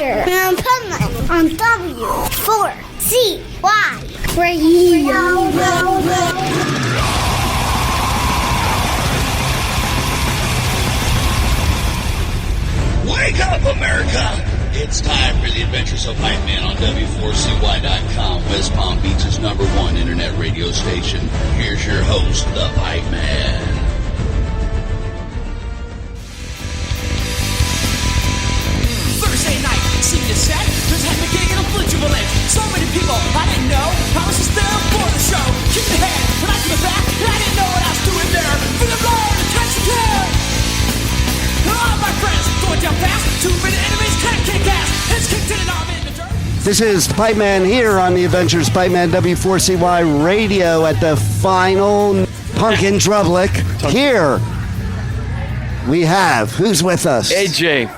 Adventure in Pipeman on W4CY Radio. Wake up, America! It's time for the Adventures of Pipeman on W4CY.com, West Palm Beach's #1 internet radio station. Here's your host, the Pipeman. Thursday night, senior set, just had the gig in a flinchable edge. So many people I didn't know, I was just there for the show. Kick the head, and I to the back, and I didn't know what I was doing there. For the Lord, catch the kid! All my friends going down fast, 2 minute enemies can't kick ass. It's kicked in and I'm in the dirt. This is Pipeman here on the Adventures Pipeman W4CY Radio at the final Pumpkin Drublic. Here we have, who's with us? AJ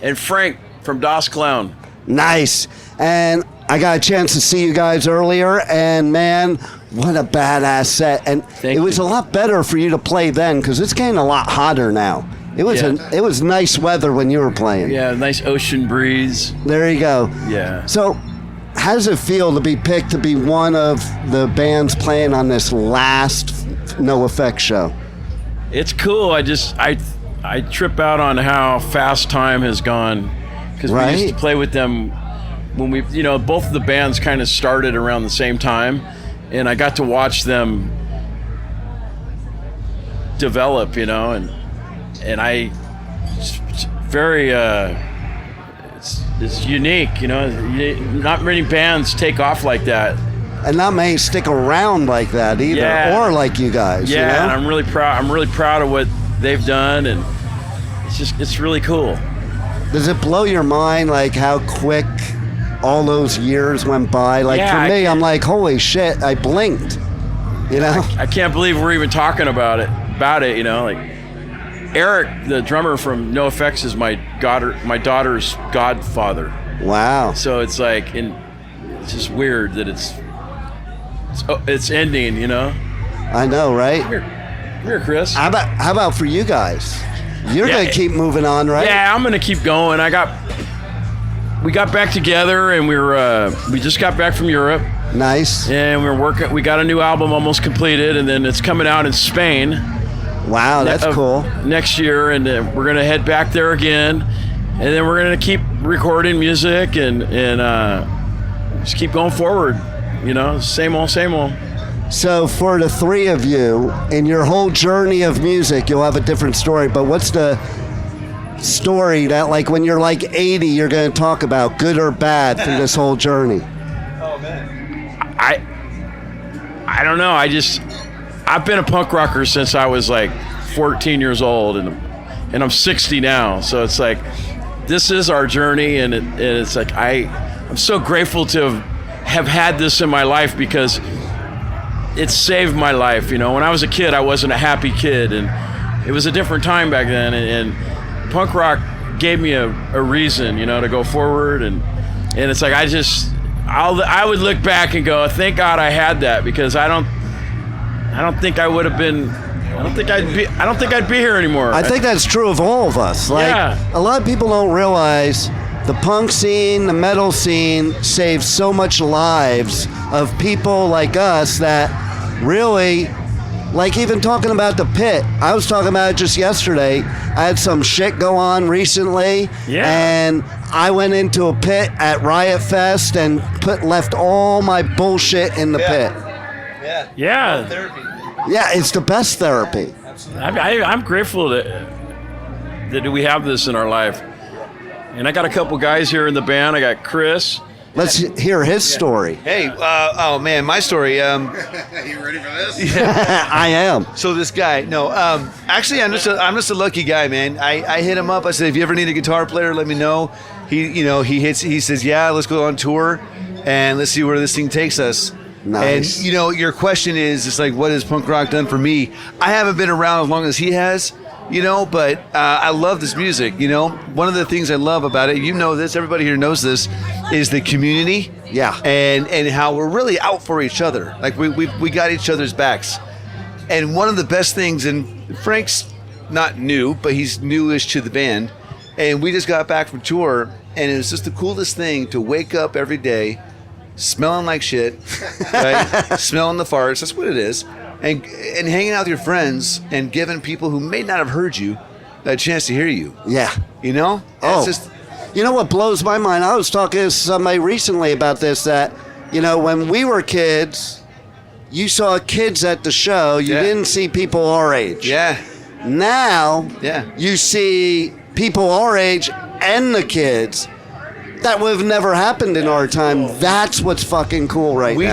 and Frank from DOS Klown. Nice. And I got a chance to see you guys earlier, and man, what a badass set. And it was a lot better for you to play then, because it's getting a lot hotter now. It was nice weather when you were playing. Yeah, nice ocean breeze. There you go. Yeah. So, how does it feel to be picked to be one of the bands playing on this last NOFX show? It's cool. I trip out on how fast time has gone, because we used to play with them when both of the bands kind of started around the same time, and I got to watch them develop, and it's very it's unique, not many bands take off like that, and not many stick around like that either, or like you guys. And I'm really proud of what they've done, and it's really cool. Does it blow your mind like how quick all those years went by? Like for me, I'm like, holy shit, I blinked. I can't believe we're even talking about it. Like Eric, the drummer from NOFX, is my daughter's godfather. Wow. So it's like, it's just weird that it's ending. I know, right? Come here, Chris. How about for you guys? You're gonna keep moving on, right? Yeah, I'm gonna keep going. We got back together, and we just got back from Europe. Nice. And we're working. We got a new album almost completed, and then it's coming out in Spain. Wow, that's cool. Next year, and we're gonna head back there again, and then we're gonna keep recording music and just keep going forward. Same old, same old. So for the three of you, in your whole journey of music, you'll have a different story, but what's the story that, like, when you're like 80, you're going to talk about, good or bad, through this whole journey? Oh, man. I don't know. I've been a punk rocker since I was like 14 years old, and I'm 60 now. So it's like, this is our journey, and it's like, I'm so grateful to have had this in my life, because it saved my life. When I was a kid, I wasn't a happy kid, and it was a different time back then, and punk rock gave me a reason, to go forward, and it's like, I would look back and go, thank God I had that, because I don't think I would have been, I don't think I'd be here anymore. I think that's true of all of us. A lot of people don't realize the punk scene, the metal scene saves so much lives of people like us that really, like, even talking about the pit. I was talking about it just yesterday. I had some shit go on recently, and I went into a pit at Riot Fest and left all my bullshit in the pit. Yeah. Therapy. Yeah, it's the best therapy. I'm grateful that we have this in our life. And I got a couple guys here in the band. I got Chris. Let's hear his story. Hey, oh man, my story. You ready for this? I am. So this guy, actually, I'm just a lucky guy, man. I hit him up. I said, if you ever need a guitar player, let me know. He says, yeah, let's go on tour, and let's see where this thing takes us. Nice. And your question is, it's like, what has punk rock done for me? I haven't been around as long as he has. But I love this music. One of the things I love about it, this, everybody here knows this, is the community. Yeah. And how we're really out for each other. Like we got each other's backs. And one of the best things, and Frank's not new, but he's newish to the band. And we just got back from tour, and it was just the coolest thing to wake up every day smelling like shit, right? Smelling the farts. That's what it is. And hanging out with your friends and giving people who may not have heard you a chance to hear you. Yeah. You know? You know what blows my mind? I was talking to somebody recently about this, that, when we were kids, you saw kids at the show. You didn't see people our age. Yeah. Now, you see people our age and the kids. That would have never happened in our time. That's what's fucking cool now. We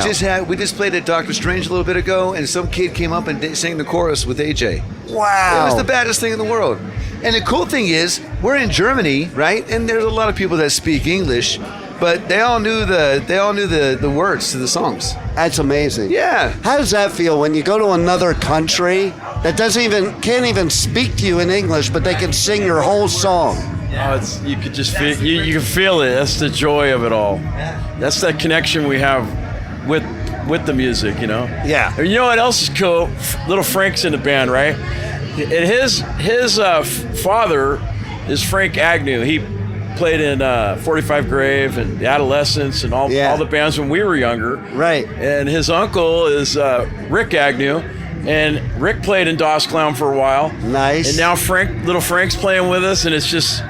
just played at Doctor Strange a little bit ago, and some kid came up and sang the chorus with AJ. Wow. It was the baddest thing in the world. And the cool thing is, we're in Germany, right? And there's a lot of people that speak English, but they all knew the words to the songs. That's amazing. Yeah. How does that feel when you go to another country that can't even speak to you in English, but they can sing your whole song? Oh, you could just feel you can feel it. That's the joy of it all. That's that connection we have with the music, Yeah. And you know what else is cool? Little Frank's in the band, right? And his father is Frank Agnew. He played in 45 Grave and the Adolescents and all the bands when we were younger. Right. And his uncle is Rick Agnew. And Rick played in DOS Clown for a while. Nice. And now little Frank's playing with us, and it's just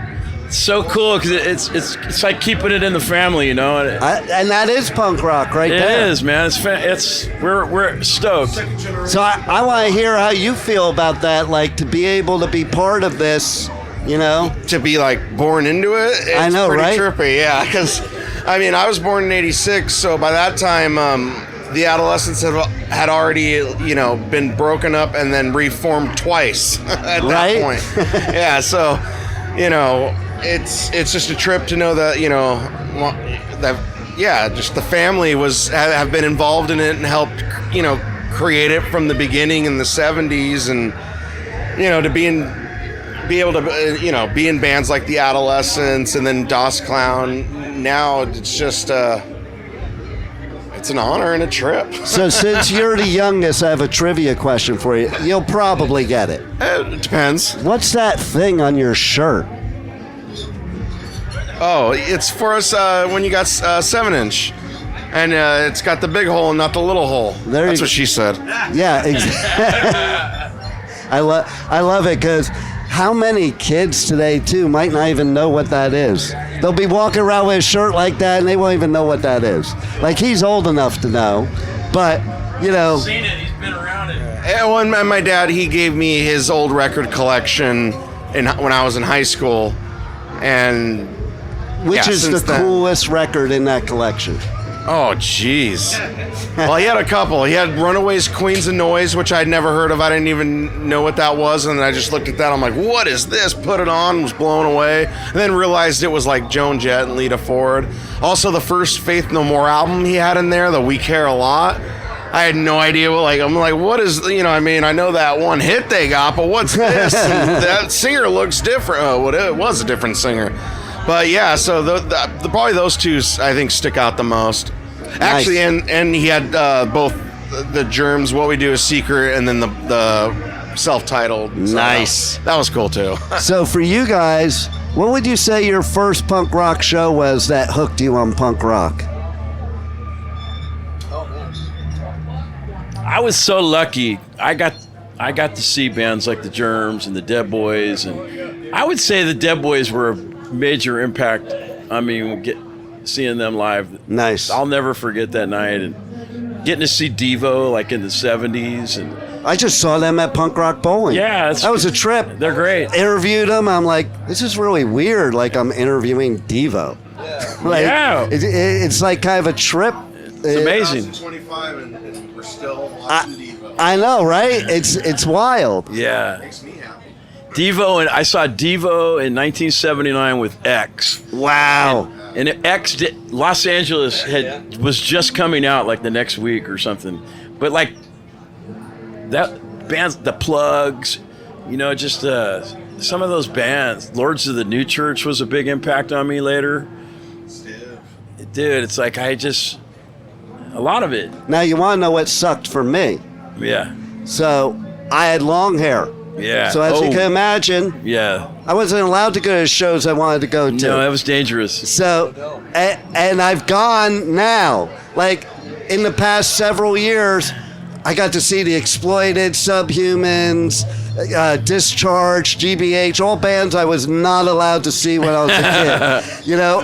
so cool because it's like keeping it in the family, And that is punk rock right there. It is, man. We're stoked. So I want to hear how you feel about that, like to be able to be part of this, To be like born into it, it's I know, pretty right? trippy, yeah. Because I was born in '86, so by that time, the Adolescents had already, been broken up and then reformed twice at that point. Yeah, so, it's just a trip to know that, just the family have been involved in it and helped, create it from the beginning in the 70s, and, to be able to, be in bands like the Adolescents and then DOS Clown. Now it's just, it's an honor and a trip. So since you're the youngest, I have a trivia question for you. You'll probably get it. It depends. What's that thing on your shirt? Oh, it's for us when you got 7-inch. And it's got the big hole and not the little hole. That's what she said. Yeah, exactly. I love it because how many kids today, too, might not even know what that is? They'll be walking around with a shirt like that, and they won't even know what that is. Like, he's old enough to know, but, He's seen it. He's been around it. And my dad, he gave me his old record collection when I was in high school. And which is the coolest record in that collection? Oh, jeez. Well, he had a couple. He had Runaways, Queens of Noise, which I'd never heard of. I didn't even know what that was. And then I just looked at that. I'm like, what is this? Put it on, was blown away. And then realized it was like Joan Jett and Lita Ford. Also, the first Faith No More album he had in there, the We Care a Lot. I had no idea. I'm like, what is, I know that one hit they got, but what's this? And that singer looks different. Oh, it was a different singer. But yeah, so probably those two, I think, stick out the most. Actually, nice. and he had both the Germs, What We Do Is Secret, and then the self-titled. Nice. So that was cool, too. So for you guys, what would you say your first punk rock show was that hooked you on punk rock? I was so lucky. I got to see bands like the Germs and the Dead Boys, and I would say the Dead Boys were a major impact. Seeing them live. Nice. I'll never forget that night, and getting to see Devo like in the 70s. And I just saw them at Punk Rock Bowling. Yeah. That was a trip. They're great. Interviewed them. I'm like, this is really weird. Like I'm interviewing Devo. Yeah. It's like kind of a trip. It's amazing. 25 and we're still watching Devo. I know, right? It's wild. Yeah. Makes me happy. Devo, and I saw Devo in 1979 with X. Wow. And X Los Angeles was just coming out like the next week or something. But like that bands, the Plugs, just some of those bands. Lords of the New Church was a big impact on me later. Dude, it's like a lot of it. Now you want to know what sucked for me? Yeah. So I had long hair. Yeah. So as you can imagine, Yeah. I wasn't allowed to go to shows I wanted to go to. No, that was dangerous. So, and I've gone now. Like, in the past several years, I got to see the Exploited, Subhumans, Discharge, GBH, all bands I was not allowed to see when I was a kid. You know?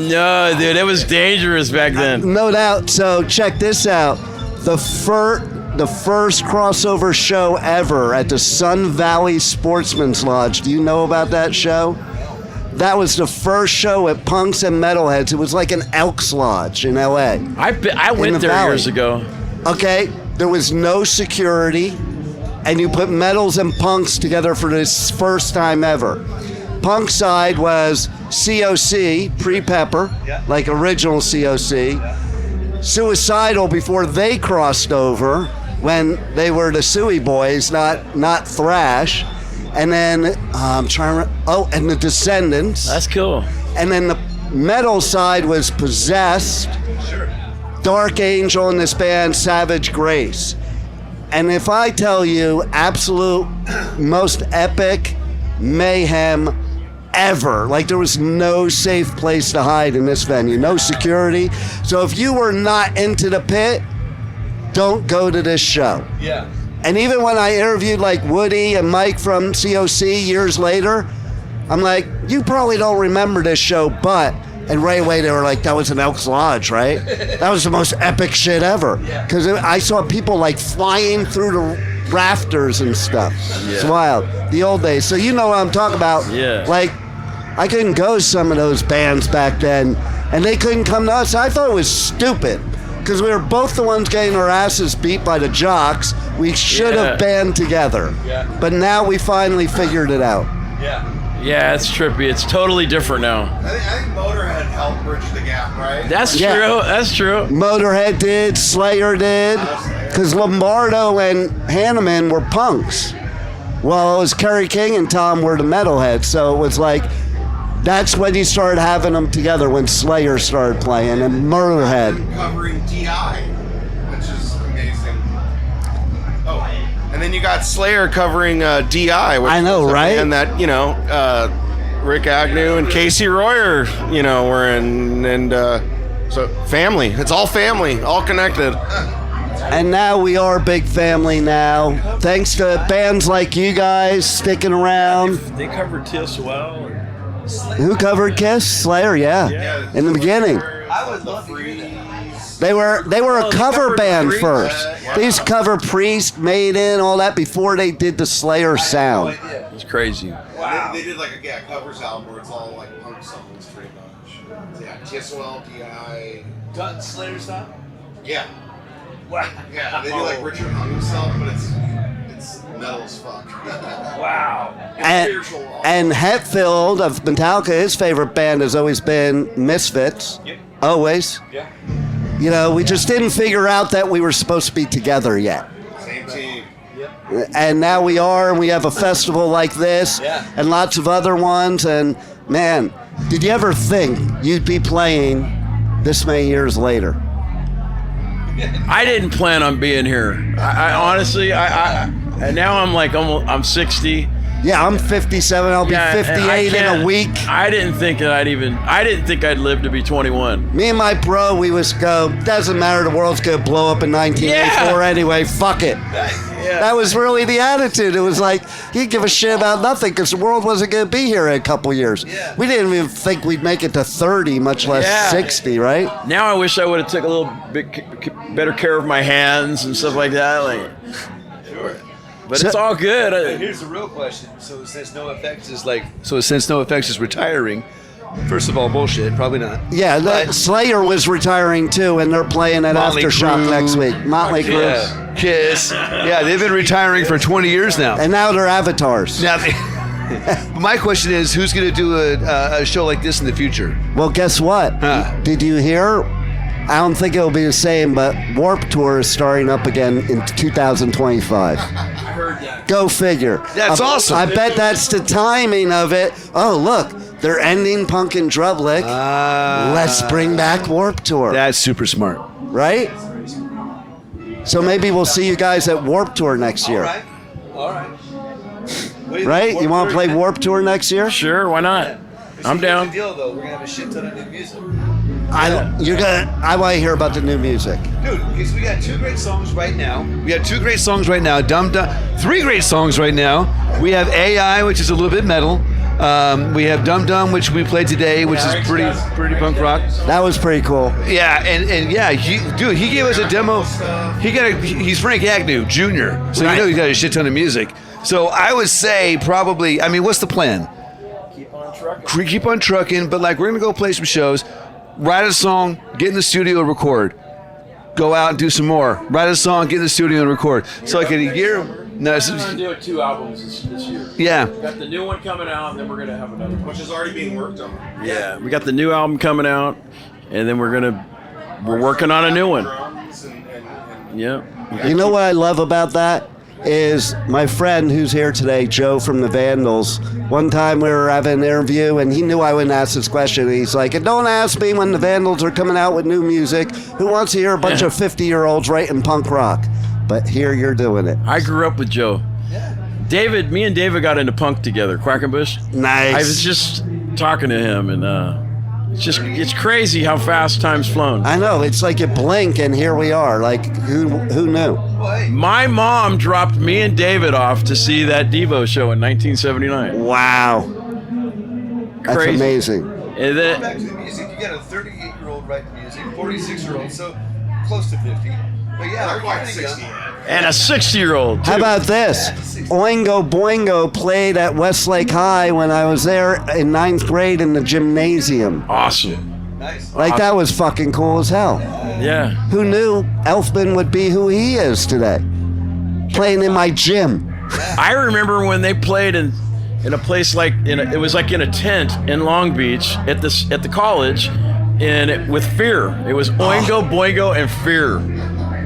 No, dude, it was dangerous back then. No doubt. So check this out. The first crossover show ever at the Sun Valley Sportsman's Lodge. Do you know about that show? That was the first show at Punks and Metalheads. It was like an Elks Lodge in L.A. I went there Valley. years ago. Okay, there was no security, and you put metals and punks together for this first time ever. Punk side was COC, pre-Pepper, like original COC. Suicidal before they crossed over when they were the Suey Boys, not Thrash. And then I'm trying to and the Descendants. That's cool. And then the metal side was Possessed, Dark Angel, and this band Savage Grace. And if I tell you absolute most epic mayhem ever, like there was no safe place to hide in this venue, no security. So if you were not into the pit, don't go to this show. Yeah. And even when I interviewed like Woody and Mike from COC years later, I'm like, you probably don't remember this show, but, and right away they were like, that was an Elks Lodge, right? That was the most epic shit ever. Because I saw people like flying through the rafters and stuff. It's wild. The old days. So you know what I'm talking about. Yeah. Like, I couldn't go to some of those bands back then, and they couldn't come to us. I thought it was stupid. Because we were both the ones getting our asses beat by the jocks. We should have band together. Yeah. But now we finally figured it out. Yeah, it's trippy. It's totally different now. I think Motorhead helped bridge the gap, right? That's true. That's true. Motorhead did. Slayer did. Because Lombardo and Hanneman were punks. Well, it was Kerry King and Tom were the metalheads. So it was like, that's when you started having them together, when Slayer started playing and Motorhead. Covering DI, which is amazing. Oh, and then you got Slayer covering DI, which I know, right? And that, Rick Agnew and Casey Royer, were in, and so family. It's all family, all connected. And now we are a big family now. Thanks to bands like you guys sticking around. They covered Kiss well. Who covered Kiss? Slayer, yeah. In the beginning. I would love to hear that. They were a cover band first. They used to cover Priest, Maiden, all that before they did the Slayer sound. It's crazy. Wow. They did like a covers album where it's all like punk songs pretty much. Yeah, Kisswell, DI. Gun Slayer style? Yeah. Wow. Yeah, they do like Richard hung himself, but it's metal as fuck. Wow. And Hetfield of Metallica, his favorite band has always been Misfits. Yep. Always. Yeah. We just didn't figure out that we were supposed to be together yet. Same team. Yep. And now we are, and we have a festival like this and lots of other ones. And man, did you ever think you'd be playing this many years later? I didn't plan on being here. I honestly, now I'm like I'm 60. Yeah, I'm 57. I'll be 58 in a week. I didn't think I'd live to be 21. Me and my bro, we was go, doesn't matter, the world's gonna blow up in 1984 anyway, fuck it. That was really the attitude. It was like, you give a shit about nothing because the world wasn't gonna be here in a couple years. We didn't even think we'd make it to 30, much less 60, right? Now I wish I would have took a little bit better care of my hands and stuff like that. But it's all good. Here's the real question. So since NOFX is retiring, first of all, bullshit, probably not. Yeah, Slayer was retiring too, and they're playing at Motley Aftershock Crue. next week. Motley Crue. Yeah. Kiss. Yeah, they've been retiring for 20 years now. And now they're avatars. Now, my question is, who's going to do a show like this in the future? Well, guess what? Did you hear? I don't think it'll be the same, but Warped Tour is starting up again in 2025. I heard that. Go figure. That's awesome. I bet that's the timing of it. Oh, look, they're ending Punk and Drublic. Let's bring back Warped Tour. That's super smart. Right? So maybe we'll see you guys at Warped Tour next year. All right. right? You want to play Warped Tour next year? Sure, why not? I'm down. Deal though, we're gonna have a shit ton of new music. I want to hear about the new music. Dude, okay, so we got 2 great songs right now. Dum Dum. 3 great songs right now. We have AI, which is a little bit metal. We have Dum Dum, which we played today, which is pretty punk rock. That was pretty cool. Yeah, and yeah, he gave us a demo. He's Frank Agnew Jr., so you know he's got a shit ton of music. So I would say probably, I mean, what's the plan? Keep on trucking, but like we're gonna go play some shows, write a song, get in the studio, record, go out and do some more, write a song, get in the studio and record. So like in a year. No, we're gonna do 2 albums this year. Yeah. We got the new one coming out, and then we're gonna have another one, Which is already being worked on. Yeah, we got the new album coming out, and then we're working on a new one. Yeah. You know what I love about that is my friend who's here today, Joe from the Vandals. One time we were having an interview, and he knew I wouldn't ask this question. He's like, "Don't ask me when the Vandals are coming out with new music. Who wants to hear a bunch of 50-year-olds writing punk rock?" But here you're doing it. I grew up with Joe. Me and David got into punk together, Quackenbush. Nice. I was just talking to him, and it's crazy how fast time's flown. I know, it's like you blink and here we are. Like, who knew? My mom dropped me and David off to see that Devo show in 1979. Wow. That's Crazy. amazing. And then, Back to the music, you got a 38-year-old writing music, 46-year-old, so close to 50. But yeah, Not quite 60 yet. and a 60-year-old, too. How about this? Oingo Boingo played at Westlake High when I was there in 9th grade in the gymnasium. Awesome. Nice. Like, that was fucking cool as hell. Yeah. Who knew Elfman would be who he is today? Playing in my gym. I remember when they played in a place like it was like in a tent in Long Beach at the college, and with Fear. It was Oingo Boingo and Fear.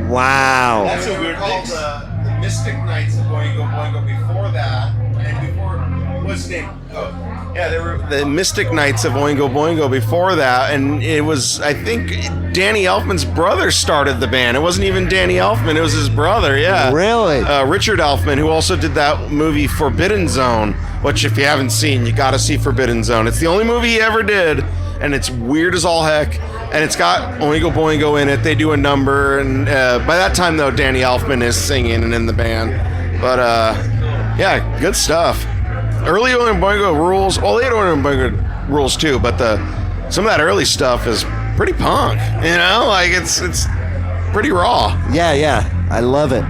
Wow. That's what we were called the Mystic Knights of Boingo Boingo before that. And before, what's his name? Oh, yeah, they were the Mystic Knights of Oingo Boingo before that. And it was, I think, Danny Elfman's brother started the band. It wasn't even Danny Elfman, it was his brother, yeah. Really? Richard Elfman, who also did that movie Forbidden Zone, which if you haven't seen, you gotta see Forbidden Zone. It's the only movie he ever did, and it's weird as all heck. And it's got Oingo Boingo in it. They do a number, and by that time, though, Danny Elfman is singing and in the band. But yeah, good stuff. Early Oingo Boingo rules. Well, late Oingo Boingo rules too, but some of that early stuff is pretty punk. You know, like it's pretty raw. Yeah. I love it.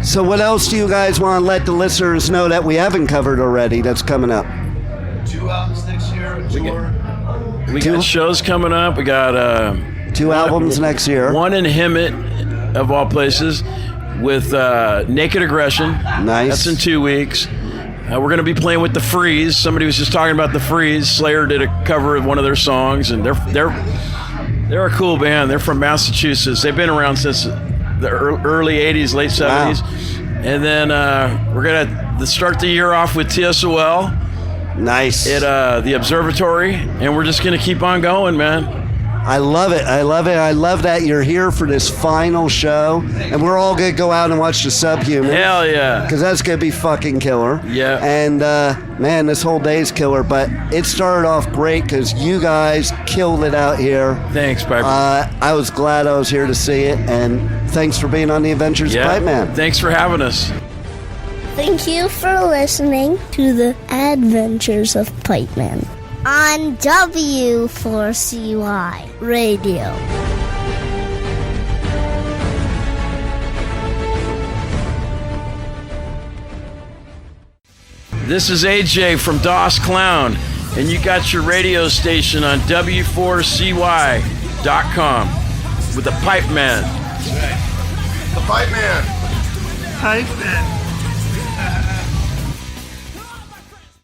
So what else do you guys want to let the listeners know that we haven't covered already that's coming up? 2 albums next year, a tour. We got shows coming up. We got 2 albums next year. One in Hemet, of all places, with Naked Aggression. Nice. That's in 2 weeks. We're going to be playing with the Freeze. Somebody was just talking about the Freeze. Slayer did a cover of one of their songs, and they're a cool band. They're from Massachusetts. They've been around since the early 80s, late 70s. Wow. And then we're going to start the year off with TSOL. Nice. At the Observatory, and we're just going to keep on going, man. I love it. I love that you're here for this final show, and we're all going to go out and watch the Subhumans. Hell yeah. Because that's going to be fucking killer. Yeah. And, man, this whole day's killer, but it started off great because you guys killed it out here. Thanks, Piper. I was glad I was here to see it, and thanks for being on the Adventures of Pipeman. Thanks for having us. Thank you for listening to the Adventures of Pipeman on W4CY Radio. This is AJ from DOS Klown, and you got your radio station on W4CY.com with the Pipeman. The Pipeman. Pipeman.